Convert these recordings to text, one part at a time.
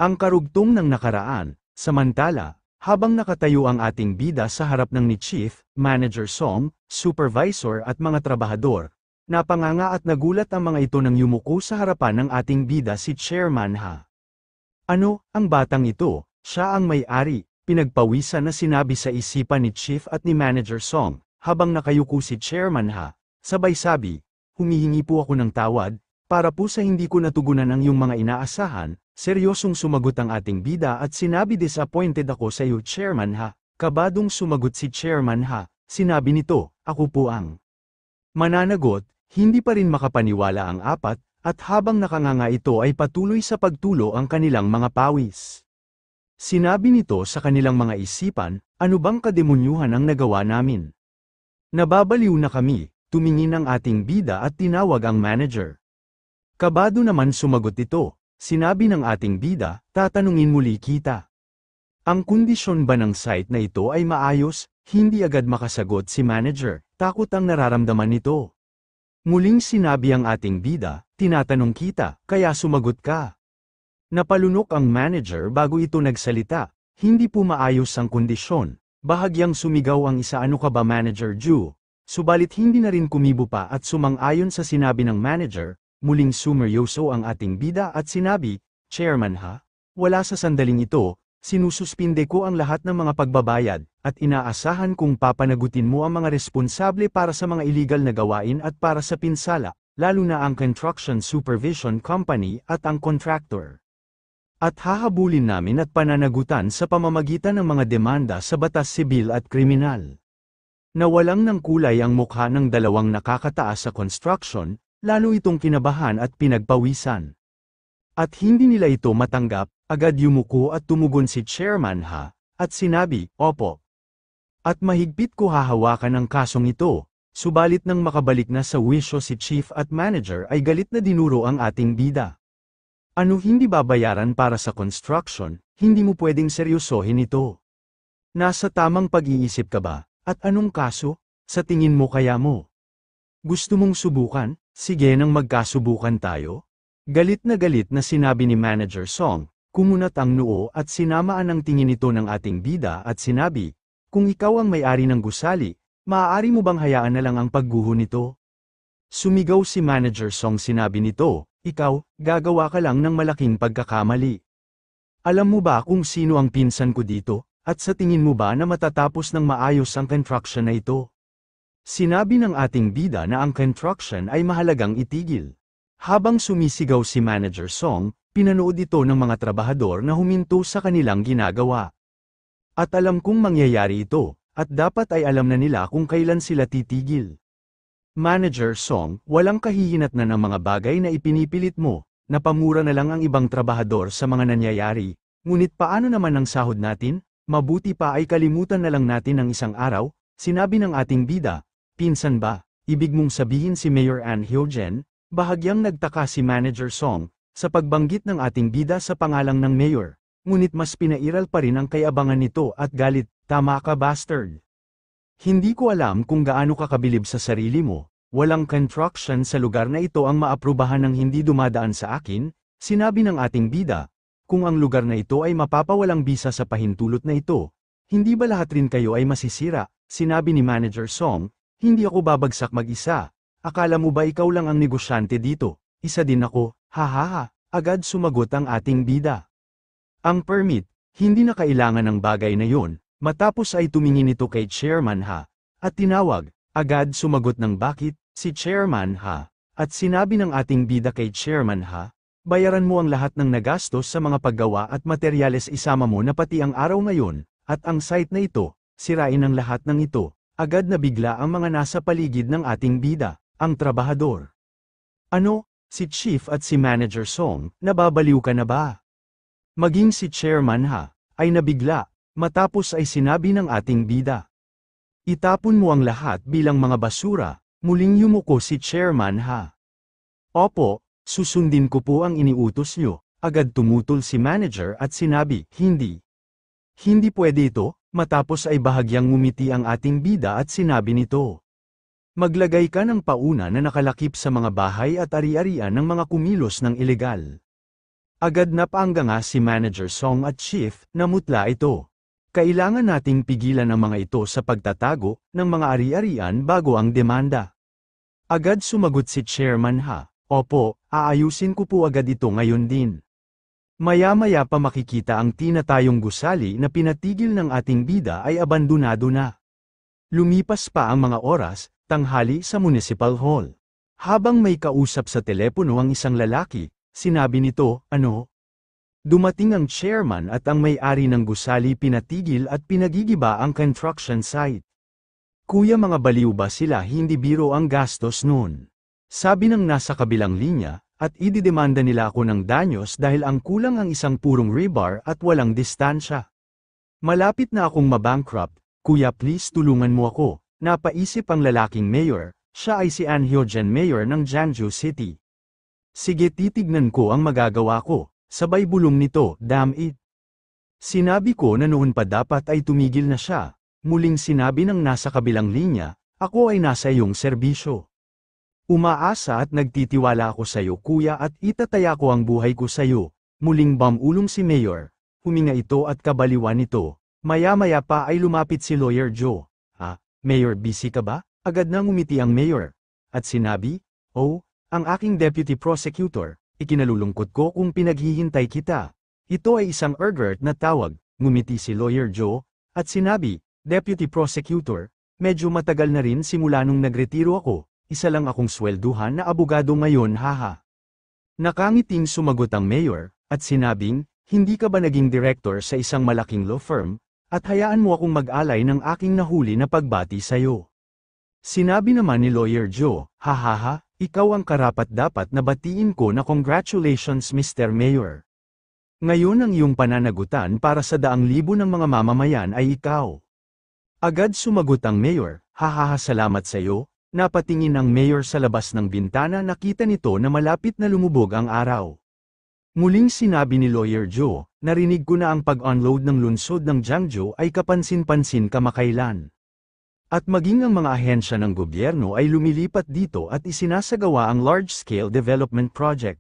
Ang karugtong ng nakaraan, samantala, habang nakatayo ang ating bida sa harap ng ni Chief, Manager Song, Supervisor at mga trabahador, napanganga at nagulat ang mga ito nang yumuko sa harapan ng ating bida si Chairman Ha. Ano, ang batang ito, siya ang may-ari, pinagpawisan na sinabi sa isipan ni Chief at ni Manager Song, habang nakayuko si Chairman Ha, sabay sabi, humihingi po ako ng tawad, para po sa hindi ko natugunan ang iyong mga inaasahan. Seryosong sumagot ang ating bida at sinabi disappointed ako sa iyo Chairman Ha. Kabadong sumagot si Chairman Ha, sinabi nito, ako po ang mananagot, hindi pa rin makapaniwala ang apat, at habang nakanganga ito ay patuloy sa pagtulo ang kanilang mga pawis. Sinabi nito sa kanilang mga isipan, ano bang kademunyuhan ang nagawa namin? Nababaliw na kami, tumingin ang ating bida at tinawag ang manager. Kabado naman sumagot ito. Sinabi ng ating bida, tatanungin muli kita. Ang kondisyon ba ng site na ito ay maayos? Hindi agad makasagot si manager, takot ang nararamdaman nito. Muling sinabi ang ating bida, tinatanong kita, kaya sumagot ka. Napalunok ang manager bago ito nagsalita, hindi po maayos ang kondisyon. Bahagyang sumigaw ang isa, ano ka ba Manager Ju? Subalit hindi na rin kumibo pa at sumang-ayon sa sinabi ng manager. Muling sumeryoso ang ating bida at sinabi, Chairman Ha, wala sa sandaling ito, sinususpinde ko ang lahat ng mga pagbabayad, at inaasahan kong papanagutin mo ang mga responsable para sa mga illegal na gawain at para sa pinsala, lalo na ang Construction Supervision Company at ang contractor. At hahabulin namin at pananagutan sa pamamagitan ng mga demanda sa batas sibil at kriminal. Nawalang ng kulay ang mukha ng dalawang nakakataas sa construction, lalo itong kinabahan at pinagpawisan. At hindi nila ito matanggap, agad yumuko at tumugon si Chairman Ha, at sinabi, opo. At mahigpit ko hahawakan ang kasong ito, subalit nang makabalik na sa wisyo si Chief at Manager ay galit na dinuro ang ating bida. Ano hindi babayaran para sa construction, hindi mo pwedeng seryosohin ito. Nasa tamang pag-iisip ka ba, at anong kaso, sa tingin mo kaya mo? Gusto mong subukan? Sige nang magkasubukan tayo? Galit na sinabi ni Manager Song, kumunat ang noo at sinamaan ang tingin ito ng ating bida at sinabi, kung ikaw ang may-ari ng gusali, maaari mo bang hayaan na lang ang pagguho nito? Sumigaw si Manager Song, sinabi nito, ikaw, gagawa ka lang ng malaking pagkakamali. Alam mo ba kung sino ang pinsan ko dito, at sa tingin mo ba na matatapos ng maayos ang construction na ito? Sinabi ng ating bida na ang construction ay mahalagang itigil. Habang sumisigaw si Manager Song, pinanood ito ng mga trabahador na huminto sa kanilang ginagawa. At alam kong mangyayari ito, at dapat ay alam na nila kung kailan sila titigil. Manager Song, walang kahihinatnan ng mga bagay na ipinipilit mo, napamura na lang ang ibang trabahador sa mga nangyayari, ngunit paano naman ang sahod natin? Mabuti pa ay kalimutan na lang natin ang isang araw, sinabi ng ating bida. Pinsan ba, ibig mong sabihin si Mayor An Hyo-jen? Bahagyang nagtaka si Manager Song, sa pagbanggit ng ating bida sa pangalang ng Mayor, ngunit mas pinairal pa rin ang kayabangan nito at galit, tama ka bastard. Hindi ko alam kung gaano ka kabilib sa sarili mo, walang construction sa lugar na ito ang maaprubahan ng hindi dumadaan sa akin, sinabi ng ating bida, kung ang lugar na ito ay mapapawalang bisa sa pahintulot na ito, hindi ba lahat rin kayo ay masisira, sinabi ni Manager Song. Hindi ako babagsak mag-isa. Akala mo ba ikaw lang ang negosyante dito? Isa din ako, hahaha, agad sumagot ang ating bida. Ang permit, hindi na kailangan ng bagay na yon, matapos ay tumingin ito kay Chairman Ha, at tinawag, agad sumagot ng bakit, si Chairman Ha, at sinabi ng ating bida kay Chairman Ha, bayaran mo ang lahat ng nagastos sa mga paggawa at materyales isama mo na pati ang araw ngayon, at ang site na ito, sirain ang lahat ng ito. Agad na bigla ang mga nasa paligid ng ating bida, ang trabahador. Ano, si Chief at si Manager Song, nababaliw ka na ba? Maging si Chairman Ha, ay nabigla, matapos ay sinabi ng ating bida. Itapon mo ang lahat bilang mga basura, muling yumuko si Chairman Ha. Opo, susundin ko po ang iniutos nyo, agad tumutol si Manager at sinabi, hindi. Hindi pwede ito. Matapos ay bahagyang ngumiti ang ating bida at sinabi nito. Maglagay ka ng pauna na nakalakip sa mga bahay at ari-arian ng mga kumilos ng ilegal. Agad na paangga si Manager Song at Chief, namutla ito. Kailangan nating pigilan ang mga ito sa pagtatago ng mga ari-arian bago ang demanda. Agad sumagot si Chairman Ha, opo, aayusin ko po agad ito ngayon din. Maya-maya pa makikita ang tinatayong gusali na pinatigil ng ating bida ay abandonado na. Lumipas pa ang mga oras, tanghali sa Municipal Hall. Habang may kausap sa telepono ang isang lalaki, sinabi nito, ano? Dumating ang chairman at ang may-ari ng gusali pinatigil at pinagigiba ang construction site. Kuya, mga baliw ba sila, hindi biro ang gastos noon. Sabi ng nasa kabilang linya, at ididemanda nila ako ng danyos dahil ang kulang ang isang purong rebar at walang distansya. Malapit na akong mabankrupt, kuya, please tulungan mo ako. Napaisip ang lalaking mayor, siya ay si An Hyo-jen, mayor ng Jeonju City. Sige, titignan ko ang magagawa ko, sabay bulong nito, damn it. Sinabi ko na noon pa dapat ay tumigil na siya. Muling sinabi ng nasa kabilang linya, ako ay nasa iyong serbisyo. Umaasa at nagtitiwala ako sa iyo, kuya, at itataya ko ang buhay ko sa iyo. Muling bamulong si Mayor. Huminga ito at kabaliwan nito. Maya-maya pa ay lumapit si Lawyer Joe. Mayor, busy ka ba? Agad na ngumiti ang Mayor. At sinabi, oh, ang aking deputy prosecutor, ikinalulungkot ko kung pinaghihintay kita. Ito ay isang urgent na tawag, ngumiti si Lawyer Joe, at sinabi, Deputy Prosecutor, medyo matagal na rin simula nung nagretiro ako, isa lang akong swelduhan na abogado ngayon, haha. Nakangiting sumagot ang Mayor, at sinabing, hindi ka ba naging director sa isang malaking law firm, at hayaan mo akong mag-alay ng aking nahuli na pagbati sa'yo. Sinabi naman ni Lawyer Joe, hahaha, ikaw ang karapat-dapat na batiin ko na congratulations Mr. Mayor. Ngayon ang iyong pananagutan para sa daang libo ng mga mamamayan ay ikaw. Agad sumagot ang Mayor, hahaha, salamat sa iyo. Napatingin ang Mayor sa labas ng bintana, nakita nito na malapit na lumubog ang araw. Muling sinabi ni Lawyer Joe, narinig ko na ang pag-unload ng lungsod ng Jeonju ay kapansin-pansin kamakailan. At maging ang mga ahensya ng gobyerno ay lumilipat dito at isinasagawa ang large-scale development project.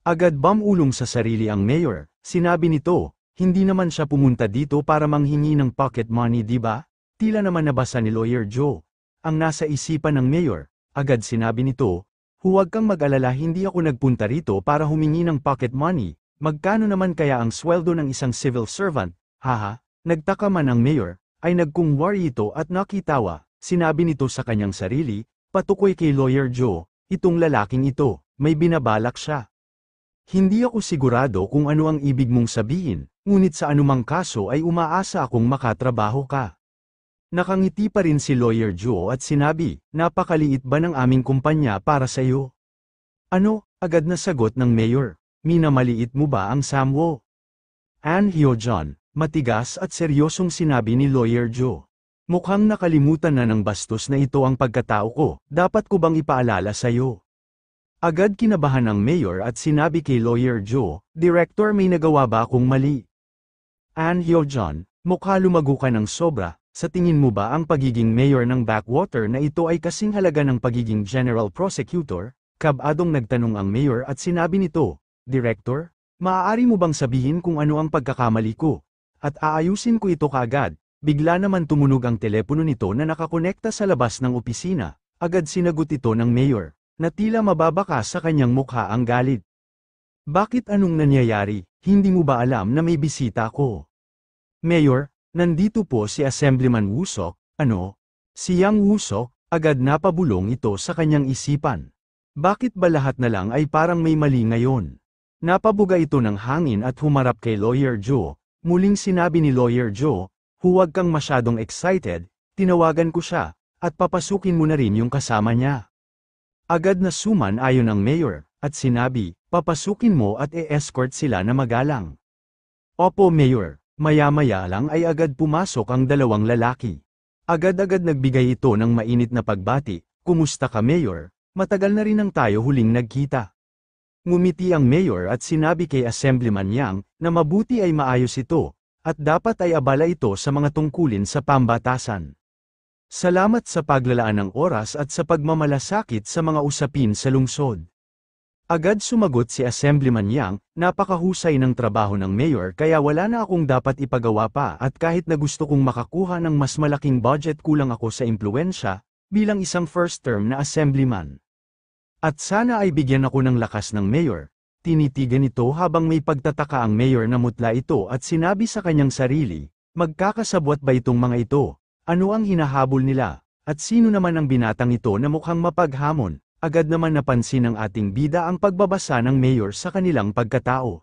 Agad bamulong sa sarili ang Mayor, sinabi nito, hindi naman siya pumunta dito para manghingi ng pocket money, di ba? Tila naman nabasa ni Lawyer Joe ang nasa isipan ng Mayor. Agad sinabi nito, huwag kang mag-alala, hindi ako nagpunta rito para humingi ng pocket money. Magkano naman kaya ang sweldo ng isang civil servant? Haha, nagtaka man ang Mayor, ay nagkungwari ito at nakitawa. Sinabi nito sa kanyang sarili, patukoy kay Lawyer Joe, itong lalaking ito, may binabalak siya. Hindi ako sigurado kung ano ang ibig mong sabihin, ngunit sa anumang kaso ay umaasa akong makatrabaho ka. Nakangiti pa rin si Lawyer Joe at sinabi, napakaliit ba ng aming kumpanya para sa iyo? Ano? Agad na sagot ng Mayor, minamaliit mo ba ang Samwo? An Hyo-jen, matigas at seryosong sinabi ni Lawyer Joe. Mukhang nakalimutan na ng bastos na ito ang pagkatao ko, dapat ko bang ipaalala sa iyo? Agad kinabahan ang Mayor at sinabi kay Lawyer Joe, Director, may nagawa ba akong mali? An Hyo-jen, mukha lumago ka ng sobra. Sa tingin mo ba ang pagiging mayor ng backwater na ito ay kasing halaga ng pagiging general prosecutor? Kabadong nagtanong ang mayor at sinabi nito, Director, maaari mo bang sabihin kung ano ang pagkakamali ko? At aayusin ko ito kaagad. Bigla naman tumunog ang telepono nito na nakakonekta sa labas ng opisina. Agad sinagot ito ng mayor, na tila mababaka sa kanyang mukha ang galit. Bakit, anong nangyayari? Hindi mo ba alam na may bisita ko? Mayor, nandito po si Assemblyman Woo-sok, ano? Si Yang Woo-sok, agad napabulong ito sa kanyang isipan. Bakit ba lahat na lang ay parang may mali ngayon? Napabuga ito ng hangin at humarap kay Lawyer Joe. Muling sinabi ni Lawyer Joe, huwag kang masyadong excited, tinawagan ko siya, at papasukin mo na rin yung kasama niya. Agad na suman ayon ang mayor, at sinabi, papasukin mo at e-escort sila na magalang. Opo, Mayor. Maya-maya lang ay agad pumasok ang dalawang lalaki. Agad-agad nagbigay ito ng mainit na pagbati, kumusta ka Mayor? Matagal na rin ang tayo huling nagkita. Ngumiti ang Mayor at sinabi kay Assemblyman Yang na mabuti ay maayos ito, at dapat ay abala ito sa mga tungkulin sa pambatasan. Salamat sa paglalaan ng oras at sa pagmamalasakit sa mga usapin sa lungsod. Agad sumagot si Assemblyman Yang, napakahusay ng trabaho ng mayor kaya wala na akong dapat ipagawa pa at kahit na gusto kong makakuha ng mas malaking budget kulang ako sa impluensya, bilang isang first term na assemblyman. At sana ay bigyan ako ng lakas ng mayor. Tinitigan ito habang may pagtataka ang mayor na mutla ito at sinabi sa kanyang sarili, magkakasabwat ba itong mga ito? Ano ang hinahabol nila? At sino naman ang binatang ito na mukhang mapaghamon? Agad naman napansin ng ating bida ang pagbabasa ng mayor sa kanilang pagkatao.